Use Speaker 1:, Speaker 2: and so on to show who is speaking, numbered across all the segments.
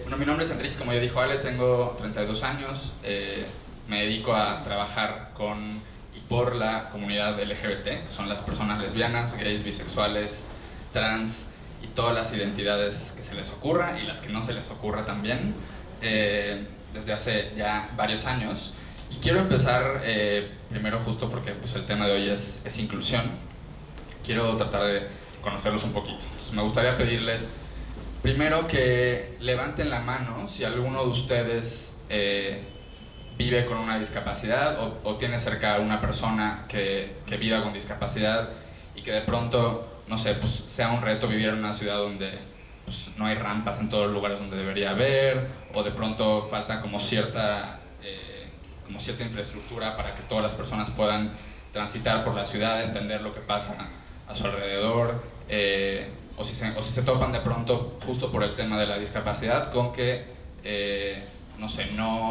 Speaker 1: Bueno, mi nombre es Enrique, como ya dijo Ale, tengo 32 años, me dedico a trabajar con y por la comunidad LGBT, que son las personas lesbianas, gays, bisexuales, trans y todas las identidades que se les ocurra y las que no se les ocurra también, desde hace ya varios años. Y quiero empezar primero justo porque pues, el tema de hoy es inclusión. Quiero tratar de conocerlos un poquito. Entonces, me gustaría pedirles primero que levanten la mano si alguno de ustedes vive con una discapacidad o tiene cerca a una persona que viva con discapacidad y que de pronto, no sé, pues sea un reto vivir en una ciudad donde pues, no hay rampas en todos los lugares donde debería haber, o de pronto falta como cierta infraestructura para que todas las personas puedan transitar por la ciudad, entender lo que pasa a su alrededor, o si se topan de pronto justo por el tema de la discapacidad con que no sé, no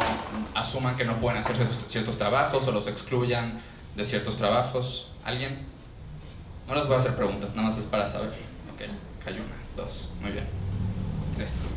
Speaker 1: asuman que no pueden hacer ciertos trabajos o los excluyan de ciertos trabajos. ¿Alguien? No les voy a hacer preguntas, nada más es para saber. Ok, hay una, dos, muy bien, tres.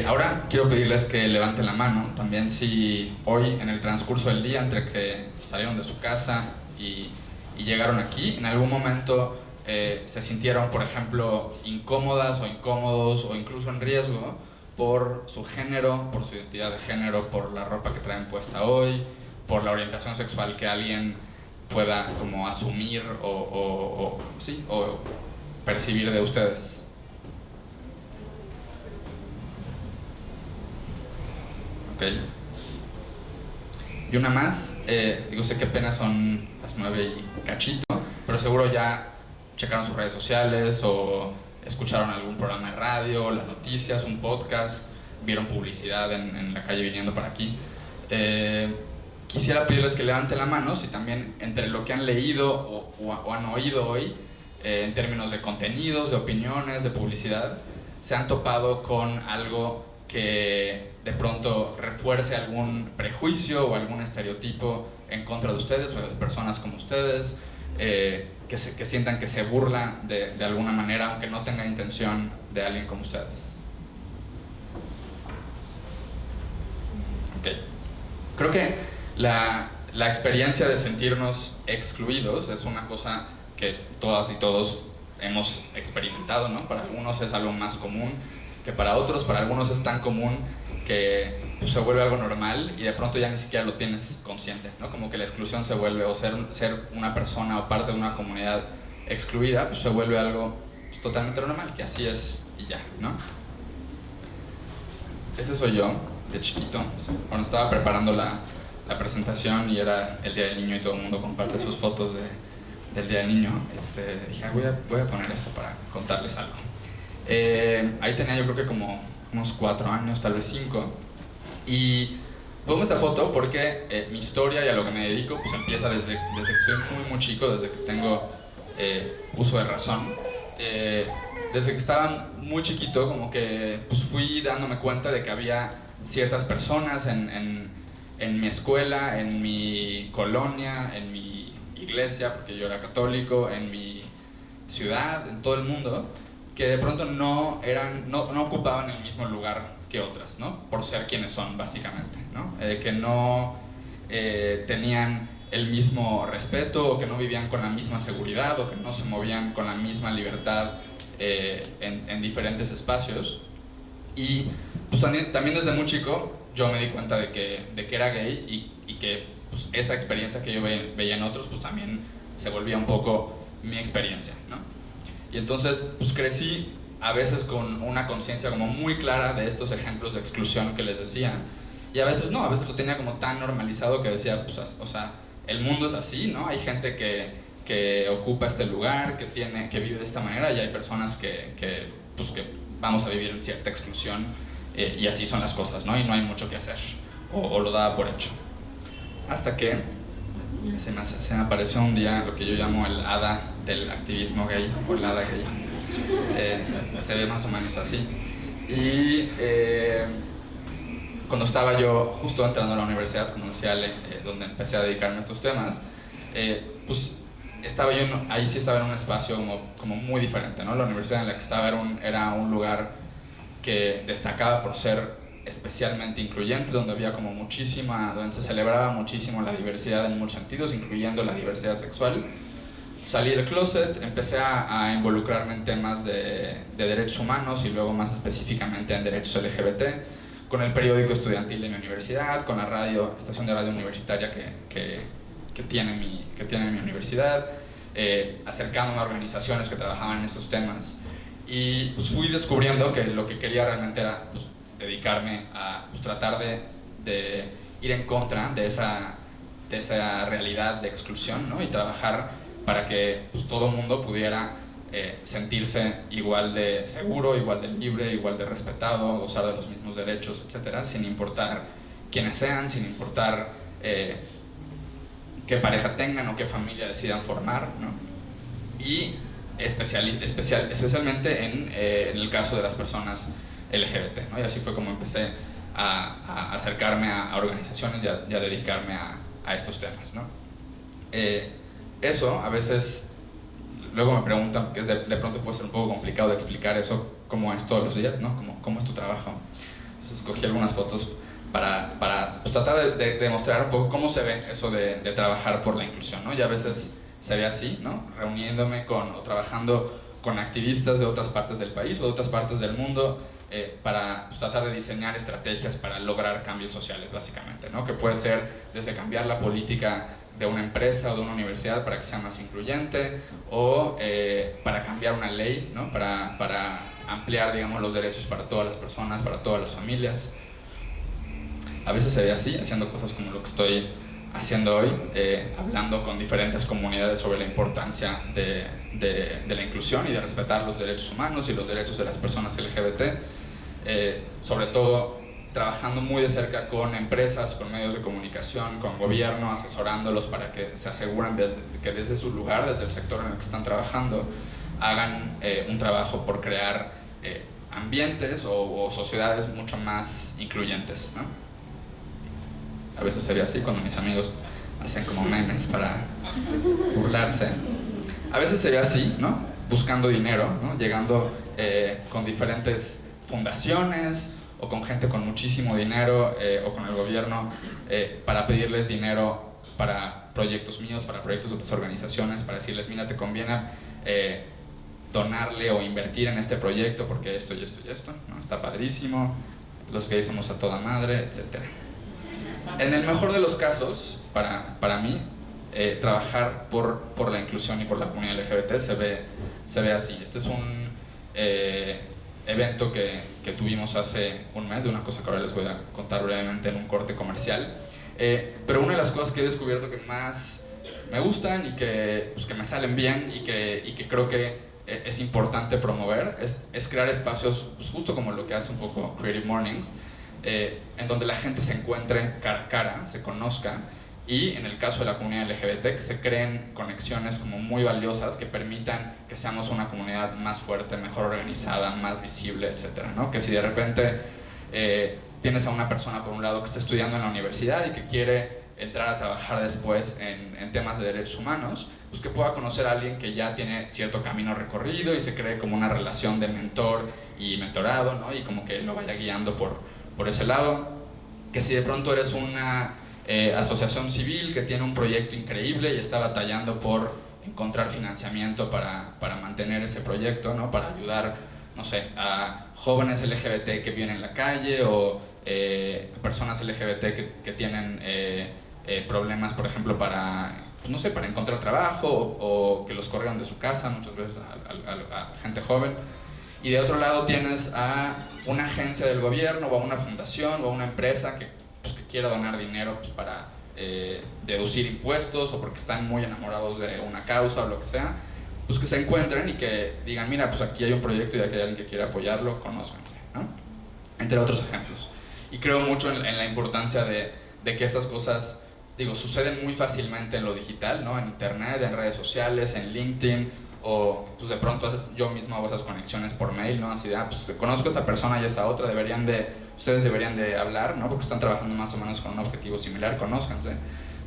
Speaker 1: Ahora quiero pedirles que levanten la mano también si hoy en el transcurso del día entre que salieron de su casa y llegaron aquí, en algún momento se sintieron, por ejemplo, incómodas o incómodos o incluso en riesgo por su género, por su identidad de género, por la ropa que traen puesta hoy, por la orientación sexual que alguien pueda como asumir o percibir de ustedes. Ok. Y una más, digo, sé que apenas son las 9 y cachito, pero seguro ya checaron sus redes sociales o escucharon algún programa de radio, las noticias, un podcast, vieron publicidad en la calle viniendo para aquí. Quisiera pedirles que levanten la mano si también entre lo que han leído o han oído hoy, en términos de contenidos, de opiniones, de publicidad, se han topado con algo que de pronto refuerce algún prejuicio o algún estereotipo en contra de ustedes o de personas como ustedes, que sientan que se burla de alguna manera, aunque no tenga intención de alguien como ustedes. Ok. Creo que la experiencia de sentirnos excluidos es una cosa que todas y todos hemos experimentado, ¿no? Para algunos es algo más común que para otros, para algunos es tan común que pues, se vuelve algo normal y de pronto ya ni siquiera lo tienes consciente, ¿no? Como que la exclusión se vuelve, o ser una persona o parte de una comunidad excluida, pues se vuelve algo pues, totalmente normal, que así es y ya, ¿no? Este soy yo, de chiquito. Cuando estaba preparando la presentación y era el Día del Niño y todo el mundo comparte sus fotos del Día del Niño, dije, voy a poner esto para contarles algo. Ahí tenía yo creo que como unos 4 años, tal vez 5, y pongo esta foto porque mi historia y a lo que me dedico pues empieza desde que soy muy chico, desde que tengo uso de razón. Desde que estaba muy chiquito como que pues fui dándome cuenta de que había ciertas personas en mi escuela, en mi colonia, en mi iglesia, porque yo era católico, en mi ciudad, en todo el mundo, que de pronto no ocupaban el mismo lugar que otras, ¿no? Por ser quienes son, básicamente, ¿no? Que no tenían el mismo respeto, o que no vivían con la misma seguridad, o que no se movían con la misma libertad en diferentes espacios. Y pues también desde muy chico yo me di cuenta de que era gay y que pues, esa experiencia que yo veía en otros pues también se volvía un poco mi experiencia, ¿no? Y entonces pues crecí a veces con una conciencia como muy clara de estos ejemplos de exclusión que les decía, y a veces no, a veces lo tenía como tan normalizado que decía, pues, o sea, el mundo es así, ¿no? Hay gente que ocupa este lugar, que vive de esta manera, y hay personas que vamos a vivir en cierta exclusión, y así son las cosas, ¿no? Y no hay mucho que hacer, o lo daba por hecho. Hasta que se me apareció un día lo que yo llamo el hada del activismo gay, o el hada gay. Se ve más o menos así. Y cuando estaba yo justo entrando a la universidad, conocí a Ale, donde empecé a dedicarme a estos temas, pues estaba yo, ahí sí estaba en un espacio como muy diferente, ¿no? La universidad en la que estaba era un lugar que destacaba por ser especialmente incluyente, donde había como donde se celebraba muchísimo la diversidad en muchos sentidos, incluyendo la diversidad sexual. Salí del closet, empecé a involucrarme en temas de derechos humanos y luego más específicamente en derechos LGBT, con el periódico estudiantil de mi universidad, con la estación de radio universitaria que tiene mi universidad, acercándome a organizaciones que trabajaban en estos temas. Y pues fui descubriendo que lo que quería realmente era pues, dedicarme a pues, tratar de ir en contra de esa realidad de exclusión, ¿no? Y trabajar para que pues, todo el mundo pudiera sentirse igual de seguro, igual de libre, igual de respetado, gozar de los mismos derechos, etcétera, sin importar quiénes sean, sin importar qué pareja tengan o qué familia decidan formar, ¿no? Y especialmente en el caso de las personas LGBT, ¿no? Y así fue como empecé a acercarme a organizaciones y a dedicarme a estos temas, ¿no? Eso a veces, luego me preguntan, porque de pronto puede ser un poco complicado de explicar eso cómo es todos los días, ¿no? ¿Cómo es tu trabajo? Entonces escogí algunas fotos para pues, tratar de demostrar un poco cómo se ve eso de trabajar por la inclusión, ¿no? Y a veces se ve así, ¿no? Reuniéndome o trabajando con activistas de otras partes del país o de otras partes del mundo para pues, tratar de diseñar estrategias para lograr cambios sociales, básicamente, ¿no? Que puede ser desde cambiar la política de una empresa o de una universidad para que sea más incluyente o para cambiar una ley, ¿no? Para ampliar, digamos, los derechos para todas las personas, para todas las familias. A veces se ve así, haciendo cosas como lo que estoy haciendo hoy, hablando con diferentes comunidades sobre la importancia de la inclusión y de respetar los derechos humanos y los derechos de las personas LGBT, sobre todo trabajando muy de cerca con empresas, con medios de comunicación, con gobierno, asesorándolos para que se aseguren que desde su lugar, desde el sector en el que están trabajando, hagan un trabajo por crear ambientes o sociedades mucho más incluyentes, ¿no? A veces se ve así cuando mis amigos hacen como memes para burlarse. A veces se ve así, ¿no? Buscando dinero, ¿no? Llegando con diferentes fundaciones o con gente con muchísimo dinero o con el gobierno para pedirles dinero para proyectos míos, para proyectos de otras organizaciones, para decirles, mira, te conviene donarle o invertir en este proyecto porque esto y esto y esto, ¿no? Está padrísimo, los gays somos a toda madre, etc. En el mejor de los casos, para mí, trabajar por la inclusión y por la comunidad LGBT se ve así. Este es un evento que tuvimos hace un mes, de una cosa que ahora les voy a contar brevemente en un corte comercial. Pero una de las cosas que he descubierto que más me gustan y que me salen bien y que creo que es importante promover es crear espacios, pues justo como lo que hace un poco Creative Mornings, en donde la gente se encuentre cara a cara, se conozca y en el caso de la comunidad LGBT que se creen conexiones como muy valiosas que permitan que seamos una comunidad más fuerte, mejor organizada, más visible, etcétera, ¿no? Que si de repente tienes a una persona por un lado que está estudiando en la universidad y que quiere entrar a trabajar después en temas de derechos humanos, pues que pueda conocer a alguien que ya tiene cierto camino recorrido y se cree como una relación de mentor y mentorado, ¿no? Y como que lo vaya guiando por ese lado. Que si de pronto eres una asociación civil que tiene un proyecto increíble y está batallando por encontrar financiamiento para mantener ese proyecto, ¿no? Para ayudar, no sé, a jóvenes LGBT que viven en la calle o personas LGBT que tienen problemas, por ejemplo, para, pues no sé, para encontrar trabajo o que los corrieron de su casa, muchas veces a gente joven. Y de otro lado tienes a una agencia del gobierno o a una fundación o a una empresa que quiera donar dinero pues, para deducir impuestos o porque están muy enamorados de una causa o lo que sea, pues que se encuentren y que digan, mira, pues aquí hay un proyecto y aquí hay alguien que quiera apoyarlo, conózcanse, ¿no? Entre otros ejemplos. Y creo mucho en la importancia de que estas cosas, digo, suceden muy fácilmente en lo digital, ¿no? En internet, en redes sociales, en LinkedIn, o pues de pronto yo mismo hago esas conexiones por mail, ¿no? Así de, pues conozco a esta persona y a esta otra, ustedes deberían de hablar, ¿no? Porque están trabajando más o menos con un objetivo similar, conózcanse.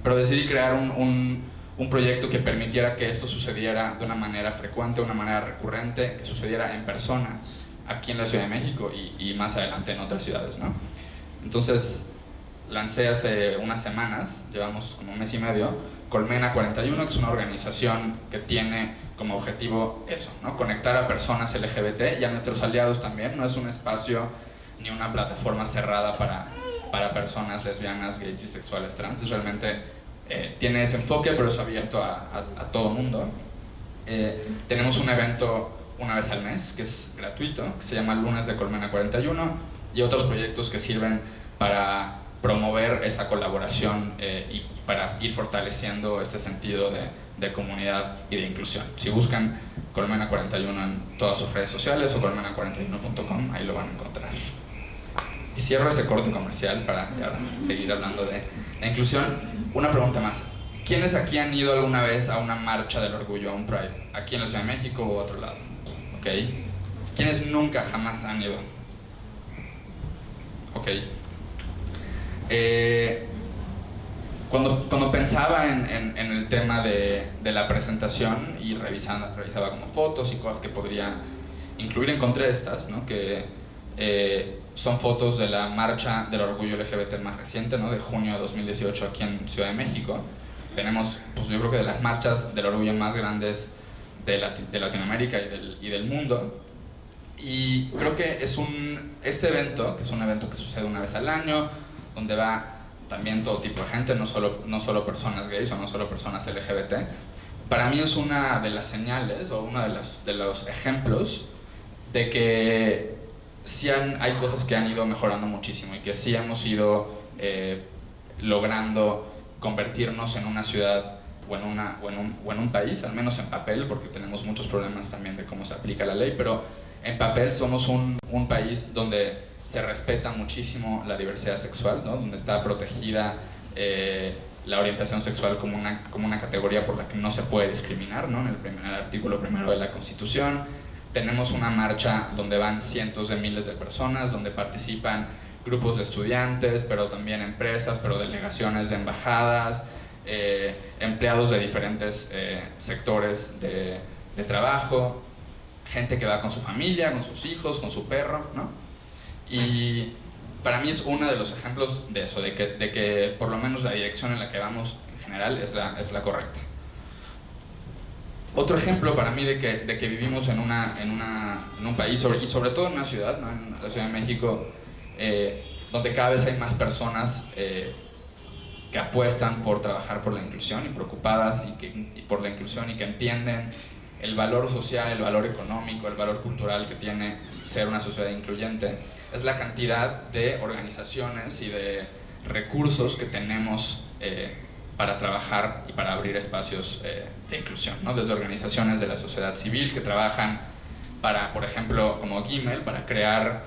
Speaker 1: Pero decidí crear un proyecto que permitiera que esto sucediera de una manera frecuente, de una manera recurrente, que sucediera en persona. aquí en la Ciudad de México y más adelante en otras ciudades, ¿no? Entonces lancé hace unas semanas, llevamos como un mes y medio, Colmena 41, que es una organización que tiene como objetivo eso, ¿no? Conectar a personas LGBT y a nuestros aliados también. No es un espacio ni una plataforma cerrada para personas lesbianas, gays, bisexuales, trans. Realmente tiene ese enfoque, pero es abierto a todo mundo. Tenemos un evento una vez al mes, que es gratuito, que se llama Lunes de Colmena 41, y otros proyectos que sirven para promover esta colaboración y para ir fortaleciendo este sentido de comunidad y de inclusión. Si buscan Colmena 41 en todas sus redes sociales o colmena41.com, ahí lo van a encontrar. Y cierro ese corte comercial para ya seguir hablando de la inclusión. Una pregunta más. ¿Quiénes aquí han ido alguna vez a una marcha del orgullo, a un Pride? ¿Aquí en la Ciudad de México o otro lado? ¿Ok? ¿Quiénes nunca, jamás han ido? ¿Ok? Cuando pensaba en el tema de la presentación y revisaba como fotos y cosas que podría incluir, encontré estas, ¿no? Que son fotos de la marcha del orgullo LGBT más reciente, ¿no? De junio de 2018 aquí en Ciudad de México. Tenemos, pues yo creo que de las marchas del orgullo más grandes de Latinoamérica y del mundo. Y creo que este evento, que es un evento que sucede una vez al año, donde va también todo tipo de gente, no solo personas gays o no solo personas LGBT, para mí es una de las señales o uno de los ejemplos de que sí hay cosas que han ido mejorando muchísimo y que sí hemos ido logrando convertirnos en una ciudad o en un país, al menos en papel, porque tenemos muchos problemas también de cómo se aplica la ley, pero en papel somos un país donde se respeta muchísimo la diversidad sexual, ¿no? Donde está protegida la orientación sexual como una categoría por la que no se puede discriminar, ¿no? En el artículo 1 de la Constitución. Tenemos una marcha donde van cientos de miles de personas, donde participan grupos de estudiantes, pero también empresas, pero delegaciones de embajadas, empleados de diferentes sectores de trabajo, gente que va con su familia, con sus hijos, con su perro, ¿no? Y para mí es uno de los ejemplos de eso, de que por lo menos la dirección en la que vamos en general es la correcta. Otro ejemplo para mí de que vivimos en un país, y sobre todo en una ciudad, ¿no? En la Ciudad de México, donde cada vez hay más personas que apuestan por trabajar por la inclusión y preocupadas y por la inclusión y que entienden el valor social, el valor económico, el valor cultural que tiene ser una sociedad incluyente, es la cantidad de organizaciones y de recursos que tenemos para trabajar y para abrir espacios de inclusión, ¿no? Desde organizaciones de la sociedad civil que trabajan para, por ejemplo, como Gimel, para crear,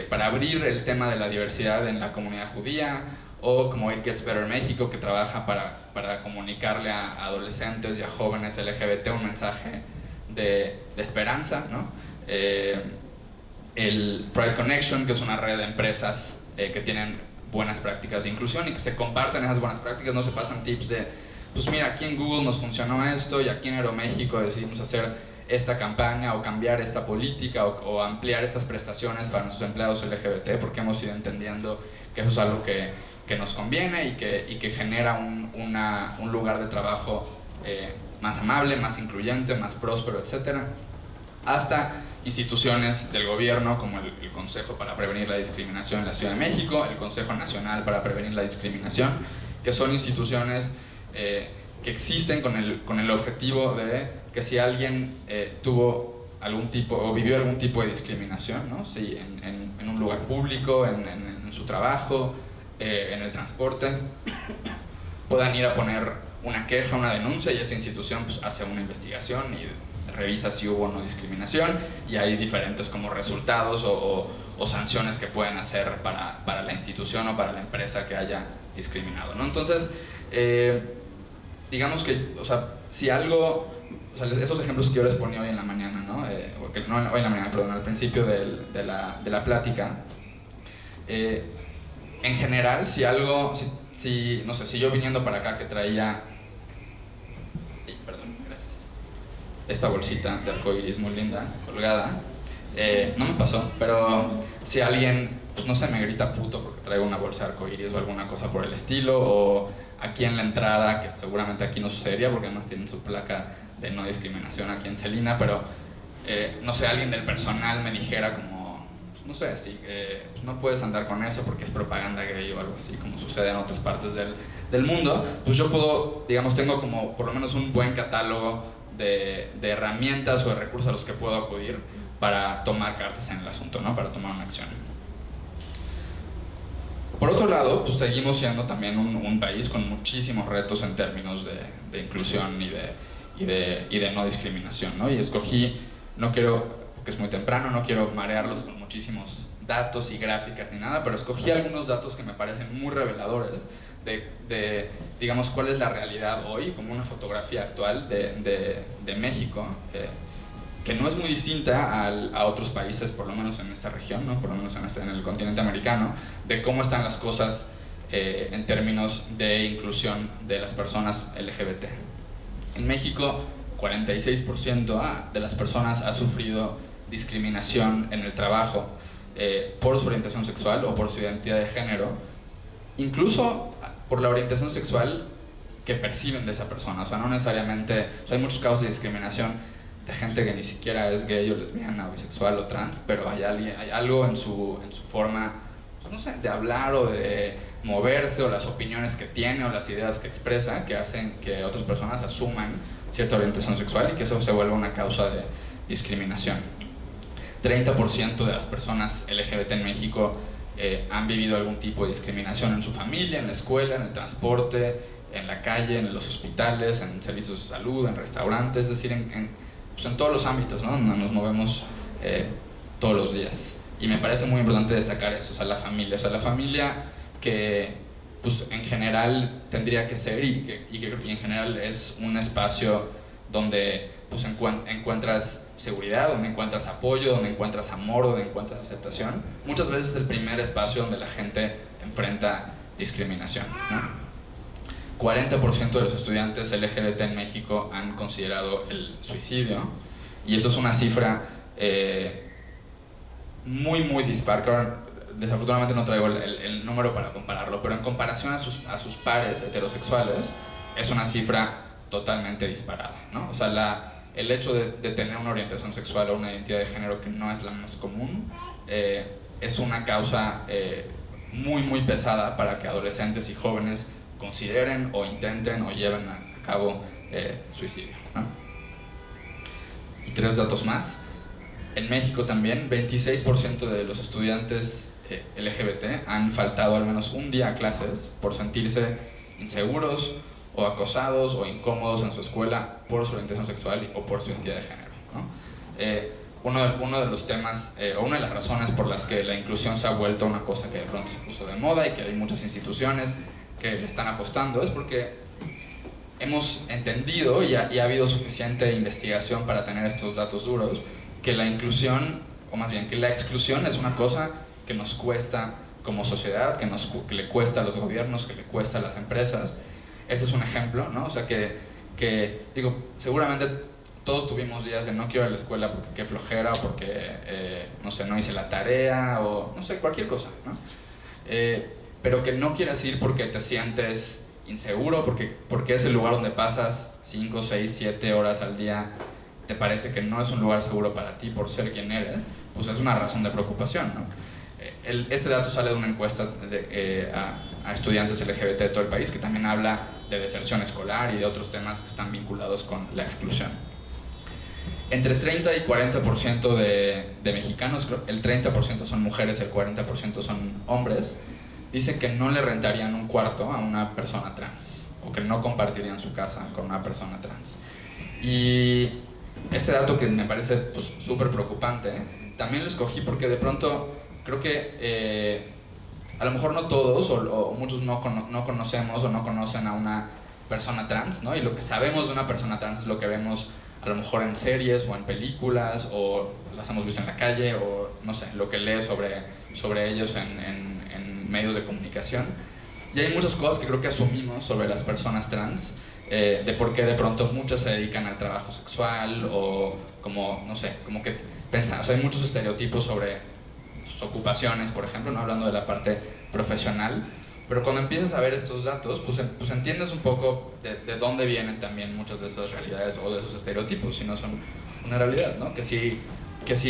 Speaker 1: para abrir el tema de la diversidad en la comunidad judía, o como It Gets Better México, que trabaja para comunicarle a adolescentes y a jóvenes LGBT un mensaje de esperanza, ¿no? El Pride Connection, que es una red de empresas que tienen buenas prácticas de inclusión y que se comparten esas buenas prácticas, no se pasan tips de, pues mira, aquí en Google nos funcionó esto y aquí en Aeroméxico decidimos hacer esta campaña o cambiar esta política o ampliar estas prestaciones para nuestros empleados LGBT, porque hemos ido entendiendo que eso es algo que nos conviene y que genera un lugar de trabajo más amable, más incluyente, más próspero, etc. Hasta instituciones del gobierno como el Consejo para Prevenir la Discriminación en la Ciudad de México, el Consejo Nacional para Prevenir la Discriminación, que son instituciones que existen con el objetivo de que si alguien tuvo algún tipo o vivió algún tipo de discriminación, ¿no? Si en un lugar público, en su trabajo, en el transporte, puedan ir a poner una queja, una denuncia, y esa institución pues hace una investigación y revisa si hubo o no discriminación, y hay diferentes como resultados o sanciones que pueden hacer para la institución o para la empresa que haya discriminado, ¿no? Entonces, digamos que, o sea, si algo, o sea, esos ejemplos que yo les ponía hoy en la mañana, ¿no? No hoy en la mañana, perdón, al principio de la plática, en general, si algo, no sé, si yo viniendo para acá que traía, perdón, gracias, esta bolsita de arcoiris muy linda, colgada. No me pasó, pero si alguien, pues no sé, me grita puto porque traigo una bolsa de arcoiris o alguna cosa por el estilo, o aquí en la entrada, que seguramente aquí no sucedería porque además tienen su placa de no discriminación aquí en Celina, pero no sé, alguien del personal me dijera como, pues, no sé, así, pues no puedes andar con eso porque es propaganda gay o algo así, como sucede en otras partes del mundo, pues yo puedo, digamos, tengo como por lo menos un buen catálogo de herramientas o de recursos a los que puedo acudir para tomar cartas en el asunto, ¿no? Para tomar una acción. Por otro lado, pues seguimos siendo también un país con muchísimos retos en términos de inclusión y de no discriminación, ¿no? Y escogí, no quiero, porque es muy temprano, no quiero marearlos con muchísimos datos y gráficas ni nada, pero escogí algunos datos que me parecen muy reveladores de digamos, cuál es la realidad hoy, como una fotografía actual de México, que no es muy distinta a otros países, por lo menos en esta región, ¿no? Por lo menos en el continente americano, de cómo están las cosas en términos de inclusión de las personas LGBT. En México, 46% de las personas ha sufrido discriminación en el trabajo por su orientación sexual o por su identidad de género, incluso por la orientación sexual que perciben de esa persona. O sea, no necesariamente, o sea, hay muchos casos de discriminación de gente que ni siquiera es gay o lesbiana o bisexual o trans, pero hay algo en su forma, pues no sé, de hablar o de moverse, o las opiniones que tiene o las ideas que expresa, que hacen que otras personas asuman cierta orientación sexual y que eso se vuelva una causa de discriminación. 30% de las personas LGBT en México han vivido algún tipo de discriminación en su familia, en la escuela, en el transporte, en la calle, en los hospitales, en servicios de salud, en restaurantes, es decir, pues en todos los ámbitos, ¿no? Donde nos movemos todos los días. Y me parece muy importante destacar eso, o sea, la familia que pues en general tendría que ser y en general es un espacio donde pues encuentras seguridad, donde encuentras apoyo, donde encuentras amor, donde encuentras aceptación. Muchas veces es el primer espacio donde la gente enfrenta discriminación, ¿no? 40% de los estudiantes LGBT en México han considerado el suicidio, y esto es una cifra muy dispar. Desafortunadamente no traigo el número para compararlo, pero en comparación a sus pares heterosexuales es una cifra totalmente disparada, ¿no? O sea, el hecho de tener una orientación sexual o una identidad de género que no es la más común es una causa muy pesada para que adolescentes y jóvenes consideren o intenten o lleven a cabo suicidio, ¿no? Y 3 datos más. En México también, 26% de los estudiantes LGBT han faltado al menos un día a clases por sentirse inseguros o acosados o incómodos en su escuela por su orientación sexual o por su identidad de género, ¿no? Uno de los temas, o una de las razones por las que la inclusión se ha vuelto una cosa que de pronto se puso de moda y que hay muchas instituciones que le están apostando, es porque hemos entendido y ha habido suficiente investigación para tener estos datos duros, que la inclusión, o más bien que la exclusión es una cosa que nos cuesta como sociedad, que le cuesta a los gobiernos, que le cuesta a las empresas. Este es un ejemplo, ¿no? O sea, que digo, seguramente todos tuvimos días de no quiero ir a la escuela porque qué flojera, o porque, no sé, no hice la tarea, o no sé, cualquier cosa, ¿no? Pero que no quieras ir porque te sientes inseguro, porque es el lugar donde pasas 5, 6, 7 horas al día, te parece que no es un lugar seguro para ti por ser quien eres, pues es una razón de preocupación, ¿no? Este dato sale de una encuesta a estudiantes LGBT de todo el país, que también habla de deserción escolar y de otros temas que están vinculados con la exclusión. Entre 30 y 40% de mexicanos, el 30% son mujeres, el 40% son hombres, dicen que no le rentarían un cuarto a una persona trans, o que no compartirían su casa con una persona trans. Y este dato, que me parece pues súper preocupante, también lo escogí porque de pronto creo que a lo mejor no todos o muchos no conocemos o no conocen a una persona trans, ¿no? Y lo que sabemos de una persona trans es lo que vemos a lo mejor en series o en películas, o las hemos visto en la calle, o no sé, lo que lees sobre ellos en medios de comunicación. Y hay muchas cosas que creo que asumimos sobre las personas trans de por qué de pronto muchas se dedican al trabajo sexual o como, no sé, como que pensan, o sea, hay muchos estereotipos sobre sus ocupaciones, por ejemplo, no hablando de la parte profesional, pero cuando empiezas a ver estos datos, pues entiendes un poco de dónde vienen también muchas de esas realidades o de esos estereotipos, si no son una realidad, ¿no? Que si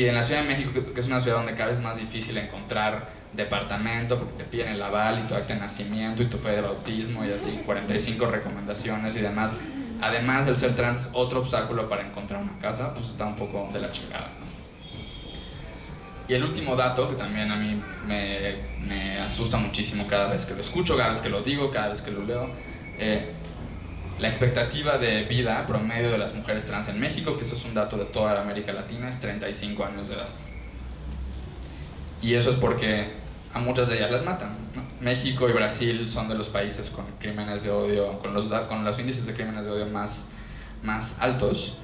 Speaker 1: en la Ciudad de México, que es una ciudad donde cada vez es más difícil encontrar departamento porque te piden el aval y tu acta de nacimiento y tu fe de bautismo y así 45 recomendaciones y demás, además el ser trans otro obstáculo para encontrar una casa, pues está un poco de la chingada, ¿no? Y el último dato, que también a mí me asusta muchísimo cada vez que lo escucho, cada vez que lo digo, cada vez que lo leo, la expectativa de vida promedio de las mujeres trans en México, que eso es un dato de toda la América Latina, es 35 años de edad. Y eso es porque a muchas de ellas las matan, ¿no? México y Brasil son de los países con crímenes de odio, con los índices de crímenes de odio más altos,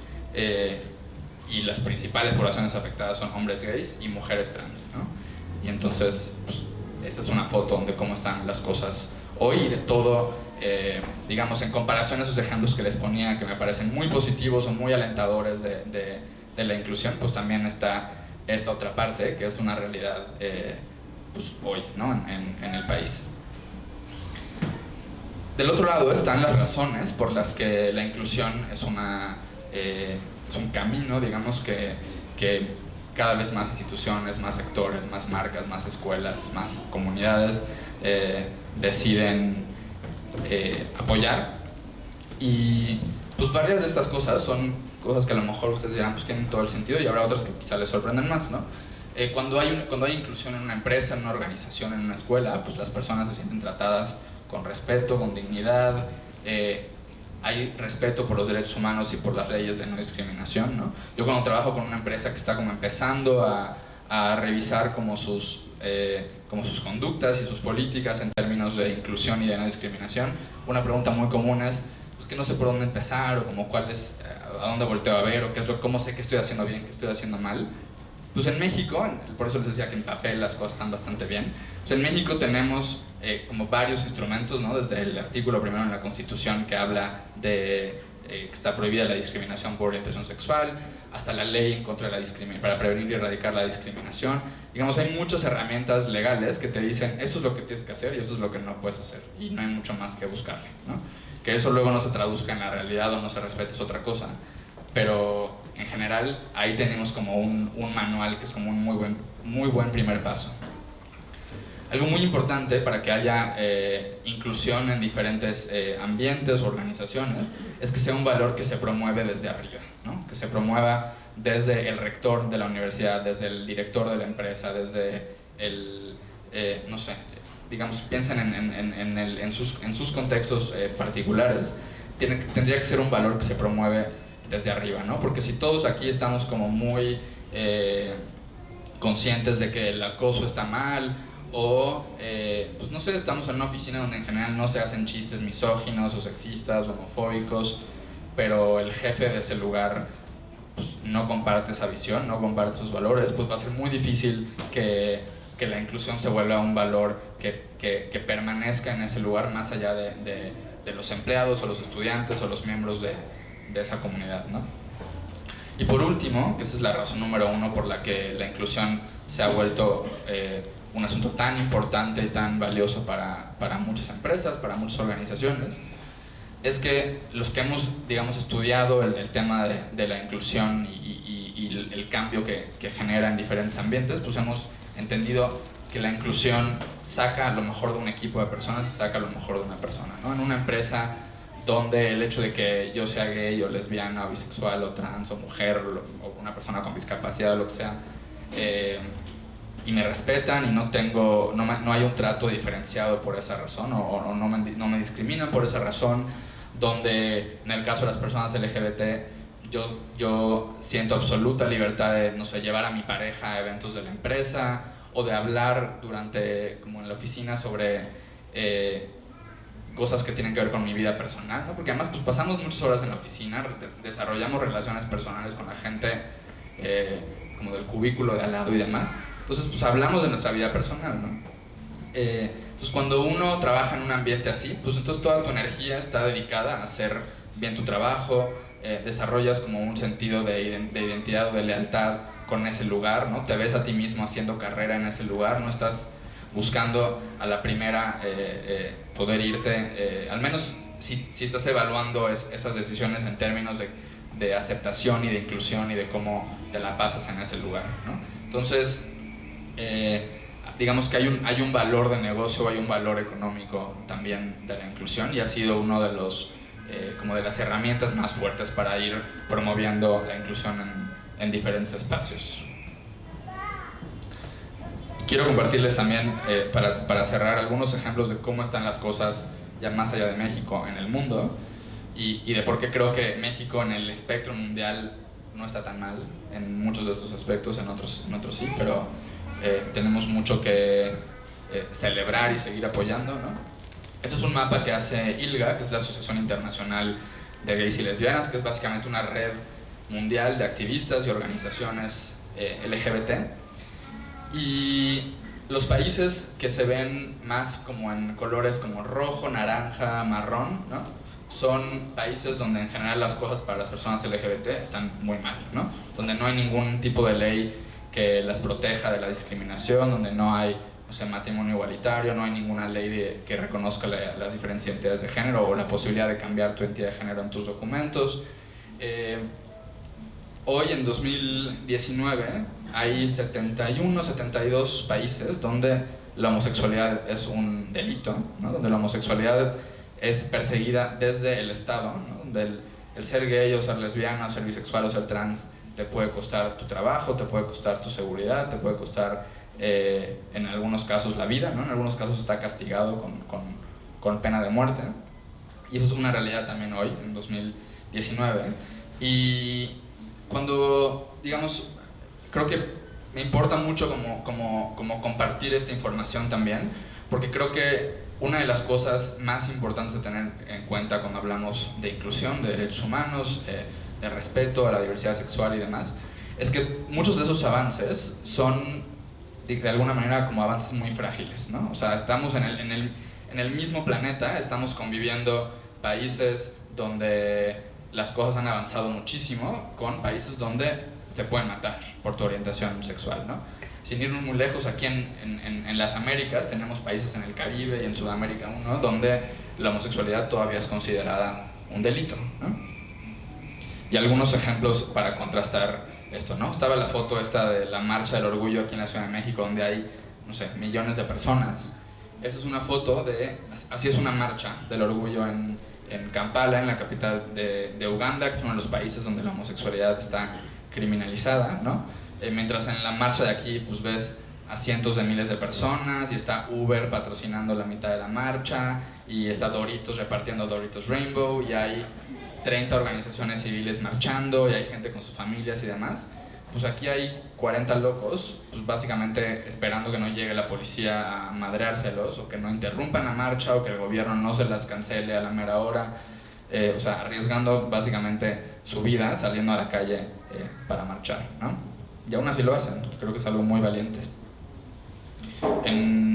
Speaker 1: y las principales poblaciones afectadas son hombres gays y mujeres trans, ¿no? Y entonces, pues, esta es una foto de cómo están las cosas hoy, de todo, digamos, en comparación a esos ejemplos que les ponía, que me parecen muy positivos o muy alentadores de la inclusión, pues también está esta otra parte, que es una realidad, pues hoy, ¿no? en el país. Del otro lado están las razones por las que la inclusión es un camino, digamos, que cada vez más instituciones, más sectores, más marcas, más escuelas, más comunidades deciden apoyar. Y pues varias de estas cosas son cosas que a lo mejor ustedes dirán, pues tienen todo el sentido, y habrá otras que quizá les sorprenden más, ¿no? Cuando hay inclusión en una empresa, en una organización, en una escuela, pues las personas se sienten tratadas con respeto, con dignidad, hay respeto por los derechos humanos y por las leyes de no discriminación, ¿no? Yo cuando trabajo con una empresa que está como empezando a revisar como sus conductas y sus políticas en términos de inclusión y de no discriminación, una pregunta muy común es pues, que no sé por dónde empezar, o como cuál es, a dónde volteo a ver, o cómo sé qué estoy haciendo bien, qué estoy haciendo mal. Pues en México, por eso les decía que en papel las cosas están bastante bien, pues en México tenemos como varios instrumentos, ¿no? Desde el artículo primero en la Constitución que habla de que está prohibida la discriminación por orientación sexual, hasta la ley en contra de la discriminación, para prevenir y erradicar la discriminación. Digamos, hay muchas herramientas legales que te dicen esto es lo que tienes que hacer y esto es lo que no puedes hacer, y no hay mucho más que buscarle, ¿no? Que eso luego no se traduzca en la realidad o no se respete es otra cosa, pero en general ahí tenemos como un manual que es como un muy buen primer paso. Algo muy importante para que haya inclusión en diferentes ambientes o organizaciones es que sea un valor que se promueve desde arriba, ¿no? Que se promueva desde el rector de la universidad, desde el director de la empresa, desde el, no sé, digamos, piensen en sus contextos particulares. Tendría que ser un valor que se promueve desde arriba, ¿no? Porque si todos aquí estamos como muy conscientes de que el acoso está mal, o pues no sé, estamos en una oficina donde en general no se hacen chistes misóginos o sexistas o homofóbicos, pero el jefe de ese lugar pues no comparte esa visión, no comparte esos valores, pues va a ser muy difícil que la inclusión se vuelva un valor que permanezca en ese lugar más allá de los empleados o los estudiantes o los miembros de esa comunidad, ¿no? Y por último, que esa es la razón número uno por la que la inclusión se ha vuelto un asunto tan importante y tan valioso para muchas empresas, para muchas organizaciones, es que los que hemos, digamos, estudiado el tema de la inclusión y el cambio que genera en diferentes ambientes, pues hemos entendido que la inclusión saca lo mejor de un equipo de personas y saca lo mejor de una persona, ¿no? En una empresa donde el hecho de que yo sea gay o lesbiana o bisexual o trans o mujer o una persona con discapacidad o lo que sea, y me respetan y no hay un trato diferenciado por esa razón o no me discriminan por esa razón, donde en el caso de las personas LGBT yo siento absoluta libertad de, no sé, llevar a mi pareja a eventos de la empresa o de hablar como en la oficina sobre cosas que tienen que ver con mi vida personal, ¿no? Porque además pues, pasamos muchas horas en la oficina, desarrollamos relaciones personales con la gente como del cubículo de al lado y demás. Entonces pues hablamos de nuestra vida personal, ¿no? Entonces cuando uno trabaja en un ambiente así, pues entonces toda tu energía está dedicada a ser bien tu trabajo, desarrollas como un sentido de identidad o de lealtad con ese lugar, ¿no? Te ves a ti mismo haciendo carrera en ese lugar, no estás buscando a la primera poder irte, al menos si estás evaluando esas decisiones en términos de aceptación y de inclusión y de cómo te la pasas en ese lugar, ¿no? Entonces, digamos que hay un valor de negocio, hay un valor económico también de la inclusión, y ha sido uno de los como de las herramientas más fuertes para ir promoviendo la inclusión en diferentes espacios. Quiero compartirles también, para cerrar, algunos ejemplos de cómo están las cosas ya más allá de México en el mundo, y de por qué creo que México en el espectro mundial no está tan mal en muchos de estos aspectos, en otros sí, pero tenemos mucho que celebrar y seguir apoyando, ¿no? Este es un mapa que hace ILGA, que es la Asociación Internacional de Gays y Lesbianas, que es básicamente una red mundial de activistas y organizaciones LGBT. Y los países que se ven más como en colores como rojo, naranja, marrón, ¿no? Son países donde en general las cosas para las personas LGBT están muy mal, ¿no? Donde no hay ningún tipo de ley que las proteja de la discriminación, donde no hay, o sea, matrimonio igualitario, no hay ninguna ley que reconozca las diferentes identidades de género o la posibilidad de cambiar tu identidad de género en tus documentos. Hoy, en 2019, hay 71, 72 países donde la homosexualidad es un delito, ¿no? Donde la homosexualidad es perseguida desde el Estado, ¿no? Donde el ser gay o ser lesbiana o ser bisexual o ser trans te puede costar tu trabajo, te puede costar tu seguridad, te puede costar en algunos casos la vida, ¿no? En algunos casos está castigado con pena de muerte, y eso es una realidad también hoy, en 2019. Y cuando, digamos, creo que me importa mucho como compartir esta información también, porque creo que una de las cosas más importantes de tener en cuenta cuando hablamos de inclusión, de derechos humanos, de respeto a la diversidad sexual y demás, es que muchos de esos avances son de alguna manera como avances muy frágiles, ¿no? O sea, estamos en el mismo planeta, estamos conviviendo países donde las cosas han avanzado muchísimo con países donde te pueden matar por tu orientación sexual, ¿no? Sin irnos muy lejos, aquí en las Américas tenemos países en el Caribe y en Sudamérica, ¿no? Donde la homosexualidad todavía es considerada un delito, ¿no? Y algunos ejemplos para contrastar esto, ¿no? Estaba la foto esta de la Marcha del Orgullo aquí en la Ciudad de México, donde hay, no sé, millones de personas. Esta es una foto así es una marcha del orgullo en Kampala, en la capital de Uganda, que es uno de los países donde la homosexualidad está criminalizada, ¿no? Mientras en la marcha de aquí pues ves a cientos de miles de personas, y está Uber patrocinando la mitad de la marcha, y está Doritos repartiendo Doritos Rainbow, y hay 30 organizaciones civiles marchando, y hay gente con sus familias y demás. Pues aquí hay 40 locos, pues básicamente esperando que no llegue la policía a madreárselos, o que no interrumpan la marcha, o que el gobierno no se las cancele a la mera hora, o sea, arriesgando básicamente su vida saliendo a la calle para marchar, ¿no? Y aún así lo hacen, creo que es algo muy valiente.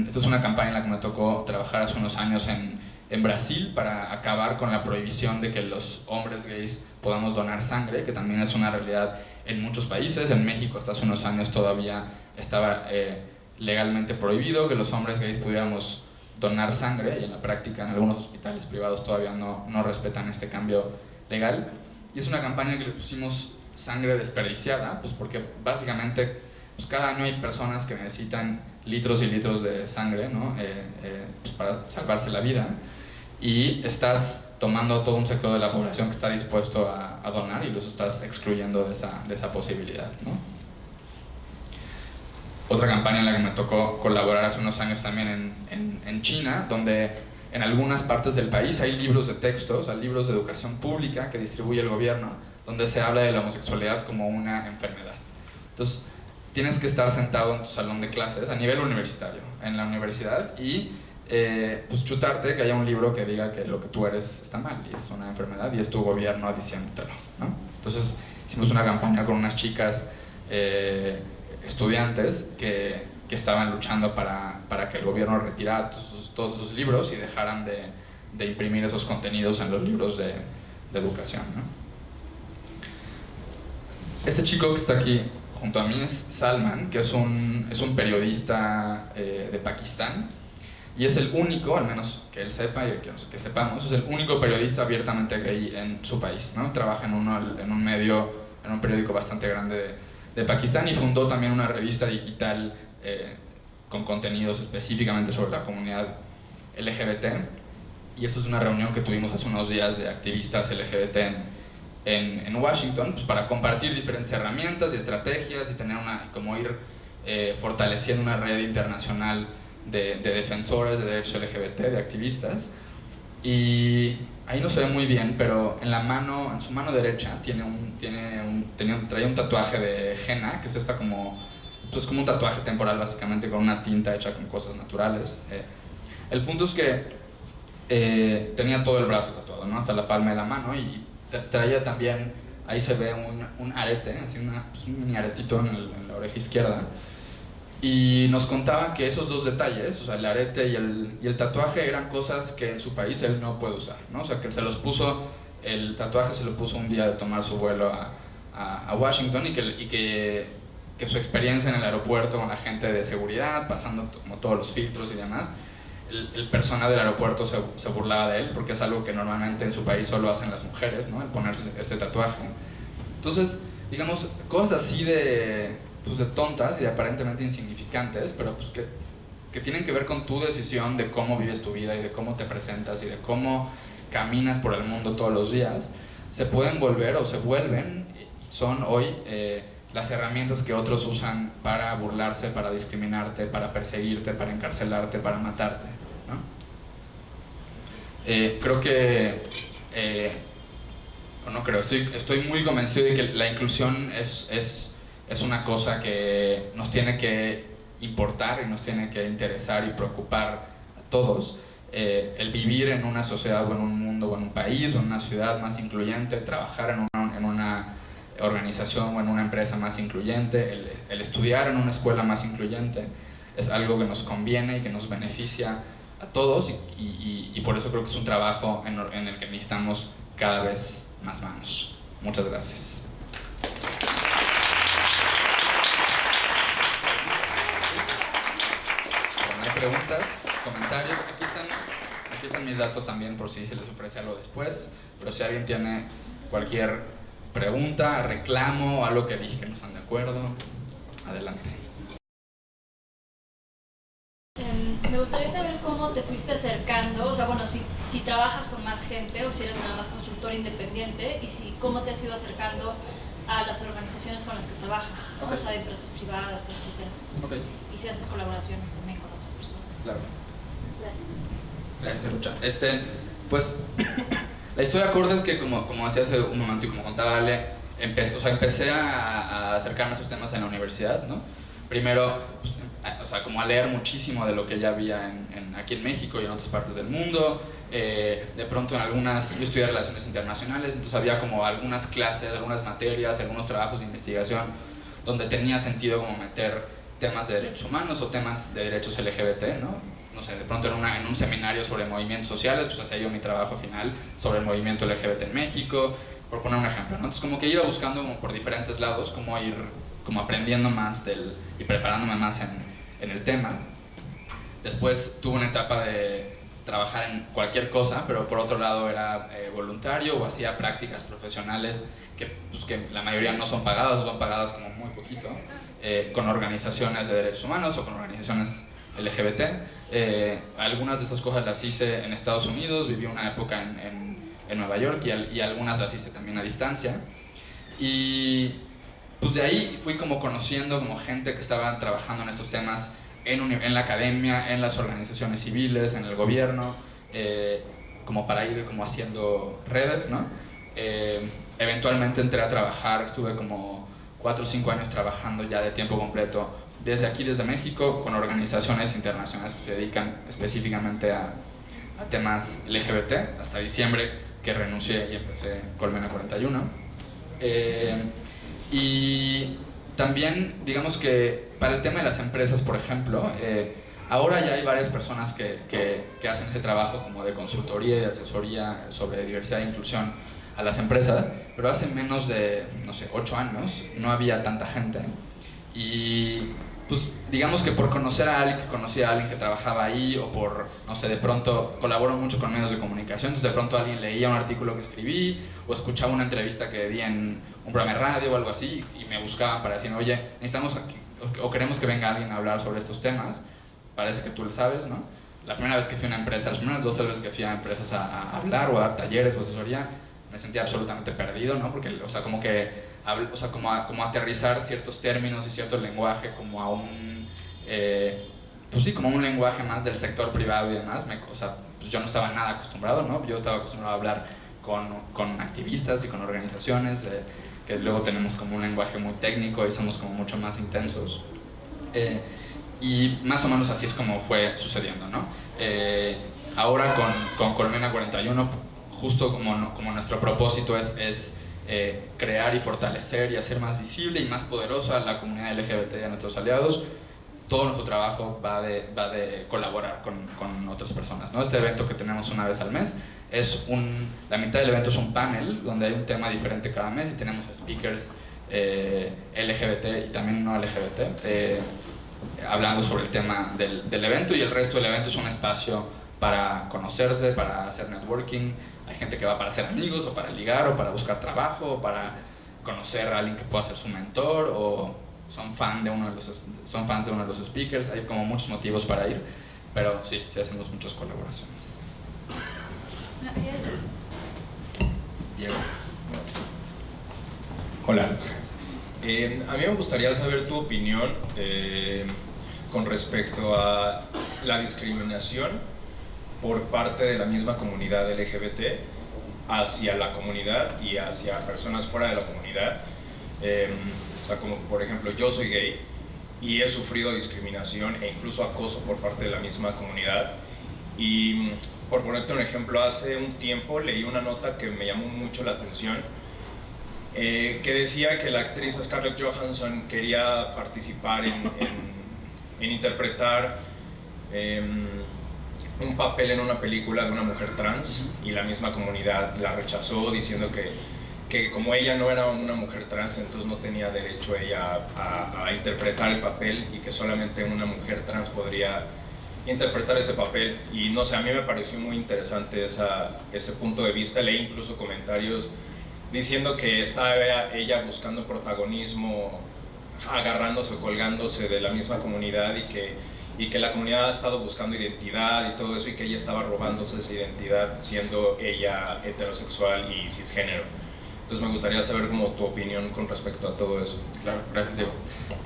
Speaker 1: Esta es una campaña en la que me tocó trabajar hace unos años en Brasil para acabar con la prohibición de que los hombres gays podamos donar sangre, que también es una realidad en muchos países. En México hasta hace unos años todavía estaba legalmente prohibido que los hombres gays pudiéramos donar sangre, y en la práctica en algunos hospitales privados todavía no respetan este cambio legal. Y es una campaña que le pusimos sangre desperdiciada, pues porque básicamente pues cada año hay personas que necesitan litros y litros de sangre, ¿no? Pues para salvarse la vida, y estás tomando a todo un sector de la población que está dispuesto a donar, y los estás excluyendo de esa posibilidad, ¿no? Otra campaña en la que me tocó colaborar hace unos años también en China, donde en algunas partes del país hay libros de texto, o sea, libros de educación pública que distribuye el gobierno, donde se habla de la homosexualidad como una enfermedad. Entonces, tienes que estar sentado en tu salón de clases a nivel universitario, en la universidad, y pues chutarte que haya un libro que diga que lo que tú eres está mal y es una enfermedad, y es tu gobierno diciéndotelo, ¿no? Entonces hicimos una campaña con unas chicas estudiantes que estaban luchando para que el gobierno retirara todos esos libros y dejaran de imprimir esos contenidos en los libros de de educación, ¿no? Este chico que está aquí junto a mí es Salman, que es un periodista de Pakistán, y es el único, al menos que él sepa y que sepamos, es el único periodista abiertamente gay en su país, ¿no? Trabaja en un periódico bastante grande de Pakistán, y fundó también una revista digital con contenidos específicamente sobre la comunidad LGBT. Y esto es una reunión que tuvimos hace unos días de activistas LGBT en Washington, pues para compartir diferentes herramientas y estrategias y tener como ir fortaleciendo una red internacional de defensores de derechos LGBT, de activistas. Y ahí no se ve muy bien, pero en su mano derecha traía un tatuaje de henna, que es pues como un tatuaje temporal básicamente, con una tinta hecha con cosas naturales. El punto es que tenía todo el brazo tatuado, ¿no? Hasta la palma de la mano, y traía también, ahí se ve un arete, así pues un mini aretito en la oreja izquierda. Y nos contaba que esos dos detalles, o sea, el arete y el tatuaje, eran cosas que en su país él no puede usar, ¿no? O sea, que el tatuaje se lo puso un día de tomar su vuelo a Washington, y que su experiencia en el aeropuerto con la gente de seguridad, pasando como todos los filtros y demás, el personal del aeropuerto se burlaba de él, porque es algo que normalmente en su país solo hacen las mujeres, ¿no? El ponerse este tatuaje. Entonces, digamos, cosas así de tontas y de aparentemente insignificantes, pero pues que tienen que ver con tu decisión de cómo vives tu vida y de cómo te presentas y de cómo caminas por el mundo todos los días, se pueden volver o se vuelven, y son hoy las herramientas que otros usan para burlarse, para discriminarte, para perseguirte, para encarcelarte, para matarte, ¿no? Creo que estoy muy convencido de que la inclusión es una cosa que nos tiene que importar y nos tiene que interesar y preocupar a todos. El vivir en una sociedad o en un mundo o en un país o en una ciudad más incluyente, trabajar en una organización o en una empresa más incluyente, el estudiar en una escuela más incluyente, es algo que nos conviene y que nos beneficia a todos, y por eso creo que es un trabajo en el que necesitamos cada vez más manos. Muchas gracias. ¿Hay preguntas, comentarios? Aquí están mis datos también, por si se les ofrece algo después, pero si alguien tiene cualquier pregunta, reclamo o algo que dije que no están de acuerdo, adelante.
Speaker 2: Me gustaría saber cómo te fuiste acercando, o sea, bueno, si trabajas con más gente o si eres nada más consultor independiente, y cómo te has ido acercando a las organizaciones con las que trabajas, ¿no? Okay. O sea, de empresas privadas, etc.
Speaker 1: Okay.
Speaker 2: Y si haces colaboraciones también con otras personas.
Speaker 1: Claro.
Speaker 2: Gracias.
Speaker 1: Gracias, Lucha. Pues la historia corta es que, como decía hace un momento y como contaba Ale, empecé a acercarme a esos temas en la universidad, ¿no? Primero, pues, como a leer muchísimo de lo que ya había aquí en México y en otras partes del mundo. De pronto yo estudié relaciones internacionales, entonces había como algunas clases, algunas materias, algunos trabajos de investigación donde tenía sentido como meter temas de derechos humanos o temas de derechos LGBT, ¿no? No sé, de pronto en un seminario sobre movimientos sociales, pues hacía yo mi trabajo final sobre el movimiento LGBT en México, por poner un ejemplo, ¿no? Entonces como que iba buscando como por diferentes lados cómo ir como aprendiendo más y preparándome más en el tema. Después tuve una etapa de trabajar en cualquier cosa, pero por otro lado era voluntario o hacía prácticas profesionales que la mayoría no son pagadas o son pagadas como muy poquito, con organizaciones de derechos humanos o con organizaciones LGBT. Algunas de esas cosas las hice en Estados Unidos, viví una época en Nueva York, y algunas las hice también a distancia. Y pues de ahí fui como conociendo como gente que estaba trabajando en estos temas en la academia, en las organizaciones civiles, en el gobierno, como para ir como haciendo redes, ¿no? Eventualmente entré a trabajar, estuve como 4 o 5 años trabajando ya de tiempo completo desde México, con organizaciones internacionales que se dedican específicamente a temas LGBT, hasta diciembre, que renuncié y empecé Colmena 41. Y también, digamos que para el tema de las empresas, por ejemplo, ahora ya hay varias personas que hacen ese trabajo como de consultoría y de asesoría sobre diversidad e inclusión a las empresas, pero hace menos de, no sé, 8 años no había tanta gente. Y pues digamos que por conocer a alguien que conocía a alguien que trabajaba ahí, o por, no sé, de pronto colaboro mucho con medios de comunicación, entonces de pronto alguien leía un artículo que escribí o escuchaba una entrevista que di en un programa de radio o algo así y me buscaban para decir, oye, necesitamos o queremos que venga alguien a hablar sobre estos temas, parece que tú lo sabes, ¿no? La primera vez que fui a una empresa, las primeras 2 o 3 veces que fui a empresas a hablar o a dar talleres o asesoría, me sentía absolutamente perdido, ¿no? Porque, o sea, como que como aterrizar ciertos términos y cierto lenguaje como a un, pues sí, como un lenguaje más del sector privado y demás, o sea, pues yo no estaba nada acostumbrado, ¿no? Yo estaba acostumbrado a hablar con activistas y con organizaciones, que luego tenemos como un lenguaje muy técnico y somos como mucho más intensos. Y más o menos así es como fue sucediendo, ¿no? Ahora con Colmena 41, justo como nuestro propósito es crear y fortalecer y hacer más visible y más poderosa a la comunidad LGBT y a nuestros aliados, todo nuestro trabajo va de colaborar con otras personas, ¿no? Este evento que tenemos una vez al mes, la mitad del evento es un panel donde hay un tema diferente cada mes y tenemos speakers LGBT y también no LGBT hablando sobre el tema del evento, y el resto del evento es un espacio para conocerte, para hacer networking. Hay gente que va para ser amigos o para ligar o para buscar trabajo o para conocer a alguien que pueda ser su mentor o son fans de uno de los speakers. Hay como muchos motivos para ir, pero sí hacemos muchas colaboraciones. Diego.
Speaker 3: Hola. A mí me gustaría saber tu opinión con respecto a la discriminación por parte de la misma comunidad LGBT hacia la comunidad y hacia personas fuera de la comunidad. O sea, como por ejemplo, yo soy gay y he sufrido discriminación e incluso acoso por parte de la misma comunidad. Y por ponerte un ejemplo, hace un tiempo leí una nota que me llamó mucho la atención, que decía que la actriz Scarlett Johansson quería participar en interpretar un papel en una película de una mujer trans, y la misma comunidad la rechazó diciendo que como ella no era una mujer trans, entonces no tenía derecho ella a interpretar el papel y que solamente una mujer trans podría interpretar ese papel. Y no sé, a mí me pareció muy interesante ese punto de vista. Leí incluso comentarios diciendo que estaba ella buscando protagonismo, agarrándose o colgándose de la misma comunidad, y que la comunidad ha estado buscando identidad y todo eso, y que ella estaba robándose esa identidad siendo ella heterosexual y cisgénero. Entonces me gustaría saber como tu opinión con respecto a todo eso.
Speaker 1: Claro, gracias, Diego.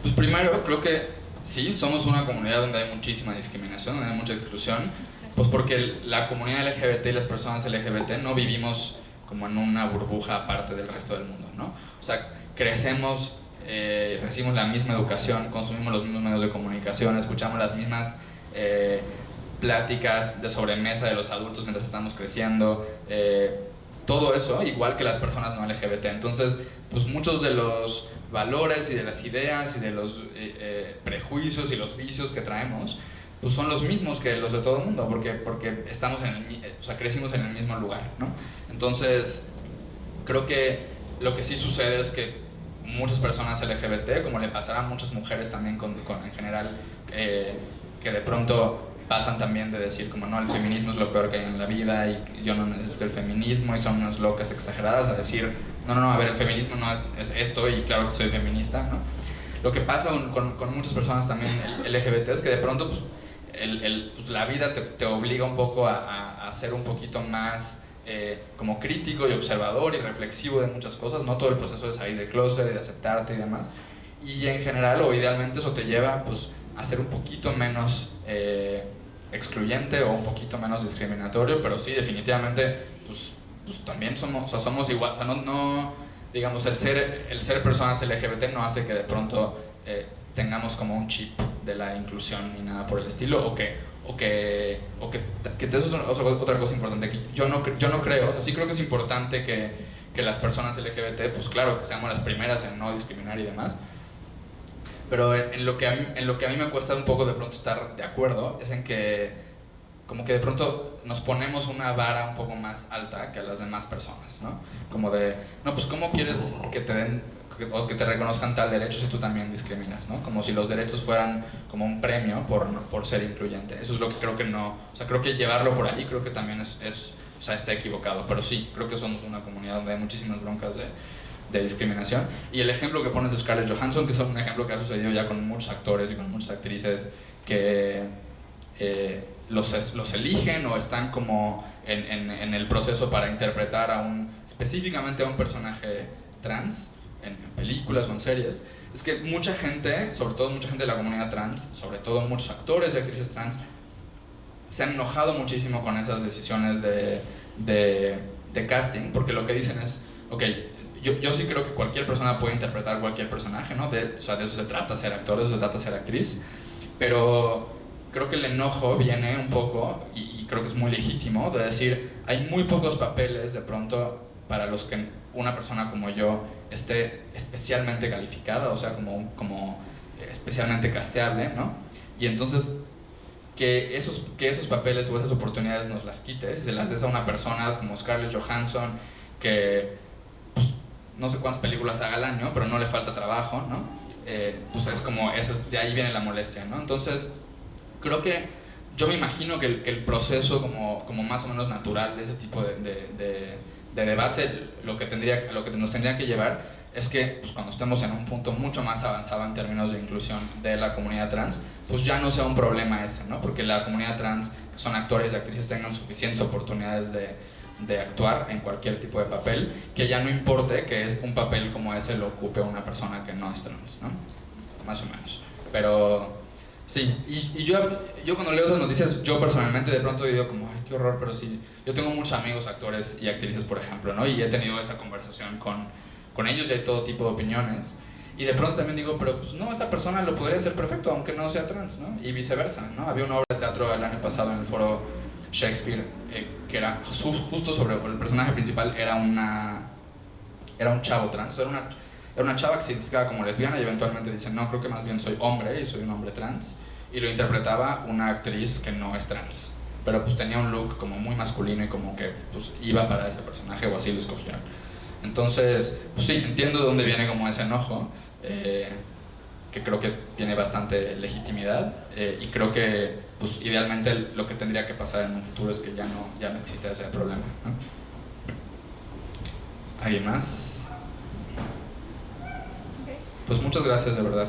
Speaker 1: Pues primero, creo que sí, somos una comunidad donde hay muchísima discriminación, donde hay mucha exclusión, pues porque la comunidad LGBT y las personas LGBT no vivimos como en una burbuja aparte del resto del mundo, ¿no? O sea, crecemos, recibimos la misma educación, consumimos los mismos medios de comunicación, escuchamos las mismas pláticas de sobremesa de los adultos mientras estamos creciendo, todo eso igual que las personas no LGBT. Entonces, pues muchos de los valores y de las ideas y de los prejuicios y los vicios que traemos, pues son los mismos que los de todo el mundo, porque estamos o sea, crecimos en el mismo lugar, ¿no? Entonces, creo que lo que sí sucede es que muchas personas LGBT, como le pasará a muchas mujeres también en general, que de pronto pasan también de decir como no, el feminismo es lo peor que hay en la vida y yo no necesito el feminismo y son unas locas exageradas, a decir no, a ver, el feminismo no es esto y claro que soy feminista, ¿no? Lo que pasa con muchas personas también LGBT es que de pronto pues, pues la vida te obliga un poco a ser un poquito más como crítico y observador y reflexivo de muchas cosas, ¿no? Todo el proceso de salir del closet, de aceptarte y demás. Y en general o idealmente eso te lleva pues, a ser un poquito menos excluyente o un poquito menos discriminatorio, pero sí, definitivamente, pues también somos igual, o sea, no, digamos, el ser personas LGBT no hace que de pronto tengamos como un chip de la inclusión ni nada por el estilo, o que eso es otra cosa importante, que yo no creo, o sea, sí creo que es importante que las personas LGBT, pues claro, que seamos las primeras en no discriminar y demás, pero en lo que a mí me cuesta un poco de pronto estar de acuerdo es en que como que de pronto nos ponemos una vara un poco más alta que a las demás personas, ¿no? Como de, no, pues ¿cómo quieres que te den o que te reconozcan tal derecho si tú también discriminas, ¿no? Como si los derechos fueran como un premio por ser incluyente. Eso es lo que creo que no, o sea, creo que llevarlo por ahí creo que también o sea, está equivocado, pero sí, creo que somos una comunidad donde hay muchísimas broncas de discriminación. Y el ejemplo que pones de Scarlett Johansson, que es un ejemplo que ha sucedido ya con muchos actores y con muchas actrices que los eligen o están como en el proceso para interpretar específicamente a un personaje trans en películas o en series, es que mucha gente, sobre todo mucha gente de la comunidad trans, sobre todo muchos actores y actrices trans, se han enojado muchísimo con esas decisiones de casting, porque lo que dicen es, ok, yo sí creo que cualquier persona puede interpretar cualquier personaje, ¿no? O sea, de eso se trata ser actor, de eso se trata ser actriz, pero creo que el enojo viene un poco, y creo que es muy legítimo, de decir, hay muy pocos papeles de pronto para los que una persona como yo esté especialmente calificada, o sea, como especialmente casteable, ¿no? Y entonces que esos papeles o esas oportunidades nos las quites, se las des a una persona como Scarlett Johansson, que pues, no sé cuántas películas haga al año, pero no le falta trabajo, ¿no? Pues es como, de ahí viene la molestia, ¿no? Entonces, creo que yo me imagino que el proceso como más o menos natural de ese tipo de debate, lo que nos tendría que llevar es que pues, cuando estemos en un punto mucho más avanzado en términos de inclusión de la comunidad trans, pues ya no sea un problema ese, ¿no? Porque la comunidad trans, que son actores y actrices, tengan suficientes oportunidades de actuar en cualquier tipo de papel, que ya no importe que es un papel como ese lo ocupe una persona que no es trans, ¿no? Más o menos. Pero sí, y yo cuando leo esas noticias, yo personalmente de pronto digo como, ay, qué horror, pero sí, yo tengo muchos amigos actores y actrices, por ejemplo, ¿no? Y he tenido esa conversación con ellos y hay todo tipo de opiniones. Y de pronto también digo, pero pues no, esta persona lo podría hacer perfecto, aunque no sea trans, ¿no? Y viceversa, ¿no? Había una obra de teatro el año pasado en el foro Shakespeare que era justo sobre el personaje principal, era un chavo trans, era una chava que se identificaba como lesbiana y eventualmente dice, no, creo que más bien soy hombre y soy un hombre trans. Y lo interpretaba una actriz que no es trans, pero pues tenía un look como muy masculino y como que pues iba para ese personaje o así lo escogieron. Entonces, pues sí, entiendo de dónde viene como ese enojo, que creo que tiene bastante legitimidad y creo que pues idealmente lo que tendría que pasar en un futuro es que ya no existe ese problema, ¿no? ¿Alguien más? Pues muchas gracias de verdad.